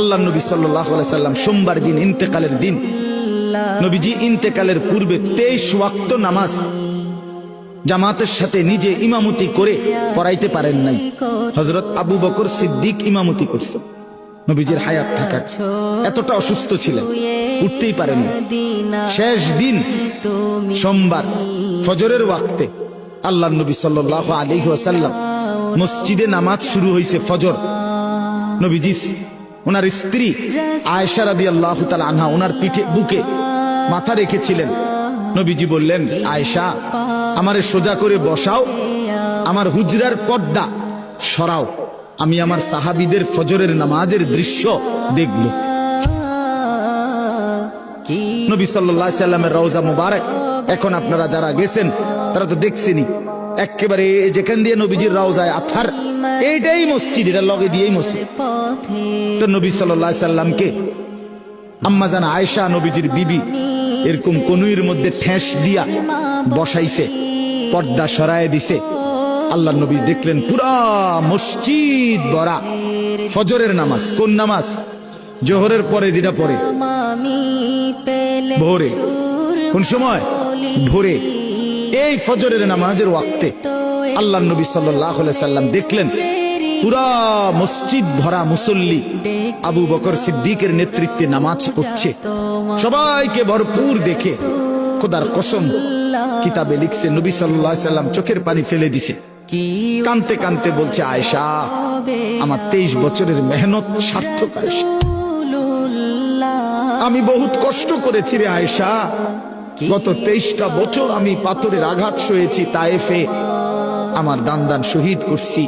আল্লাহ নবী সাল্লাল্লাহু আলাইহি সাল্লাম সোমবার দিন ইন্তেকালের দিন নবীজি ইন্তেকালের পূর্বে 23 ওয়াক্ত নামাজ জামাতের সাথে নিজে ইমামতি করে পড়াইতে পারেন নাই। হযরত আবু বকর সিদ্দিক ইমামতি করছে নবীজির হায়াত থাকা, এতটা অসুস্থ ছিলেন, উঠতেই পারেন না। শেষ দিন সোমবার ফজরের ওয়াক্তে আল্লাহ নবী সাল্লাল্লাহু আলাইহি ওয়াসাল্লাম মসজিদে নামাজ শুরু হয়েছে ফজর। নবীজি ওনার স্ত্রী আয়েশা রাদিয়াল্লাহু তাআলা আনহা ওনার পিঠে বুকে মাথা রেখেছিলেন। নবীজি বললেন, আয়েশা আমারে সোজা করে বসাও, আমার হুজরার পর্দা সরাও, আমি আমার সাহাবীদের ফজরের নামাজের দৃশ্য দেখব। নবী সাল্লাল্লাহু আলাইহি সাল্লামের রওজা মুবারক এখন আপনারা যারা গেছেন তারা তো দেখছেনই, একেবারে যেখান দিয়ে নবীজির রওজায় আথার, এইটাই মসজিদ, এটা লগে দিয়েই মসজিদ। তো নবী সাল্লাল্লাহু আলাইহি সাল্লামকে আম্মা জান আয়েশা নবীজির বিবি এরকম কনুইর মধ্যে ঠেস দিয়া বসাইছে, পর্দা সরায় দিছে। আল্লাহ নবী দেখলেন পুরা মসজিদ ভরা। ফজরের নামাজ কোন নামাজ? জোহরের পরে যেটা পড়ে ভোরে। কোন সময়? ভোরে। এই ফজরের নামাজের ওয়াক্তে আল্লাহ নবী সাল্লাল্লাহু আলাইহি সাল্লাম দেখলেন পুরা মসজিদ ভরা মুসল্লি আবু বকর সিদ্দিকের নেতৃত্বে নামাজ পড়ছে। সবাইকে ভরপুর দেখে খোদার কসম কিতাবে লিখছে নবী সাল্লাল্লাহু আলাইহি সাল্লাম চোখের পানি ফেলে দিছে, কানতে কানতে বলছে, আয়েশা আমার 23 বছরের মেহনত সার্থক। আয়েশা আমি বহুত কষ্ট করেছি রে আয়েশা, গত 23টা বছর আমি পাথরের আঘাত সয়েছি তায়েফে, আমার দান দান শহীদ করছি,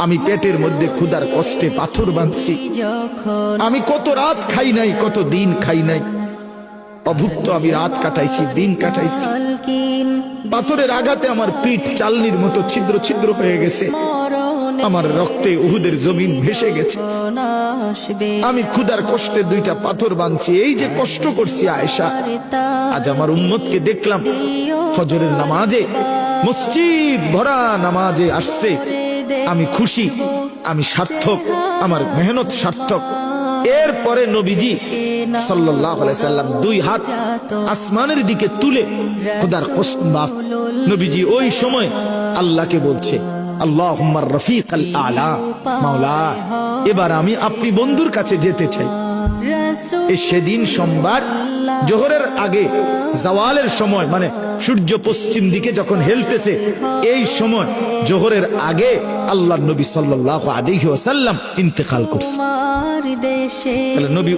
আমি পেটের মধ্যে ক্ষুধার কষ্টে পাথর বাঁধছি, আমি কত রাত খাই নাই, কত দিন খাই নাই, অভুক্ত আমি রাত কাটাইছি, দিন কাটাইছি, পাথরের আঘাতে আমার পিঠ চালনির মতো ছিদ্র ছিদ্র হয়ে গেছে, আমার রক্তে উহুদের জমিন ভেসে গেছে, আমি ক্ষুধার কষ্টে 2টা পাথর বাঁধছি, এই যে কষ্ট করছি আয়েশা, আজ আমার উম্মতকে দেখলাম ফজরের নামাজে মসজিদ ভরা নামাজে আসছে, আমি খুশি, আমি সার্থক, আমার মেহনত সার্থক। এরপরে নবীজি সাল্লাল্লাহু আলাইহি সাল্লাম 2 হাত আসমানের দিকে তুলে খোদার কসম মাফ, নবীজি ওই সময় আল্লাহকে বলছে, আল্লাহুম্মা রফিকাল আলা, মাওলা এবার আমি আপনি বন্ধুর কাছে যেতে চাই। সেদিন সোমবার জোহরের আগে জাওয়ালের সময়, মানে সূর্য পশ্চিম দিকে যখন হেলতেছে, এই সময় জোহরের আগে আল্লাহর নবী সাল্লাল্লাহু আলাইহি ওয়াসাল্লাম ইন্তেকাল করছে। তাহলে নবী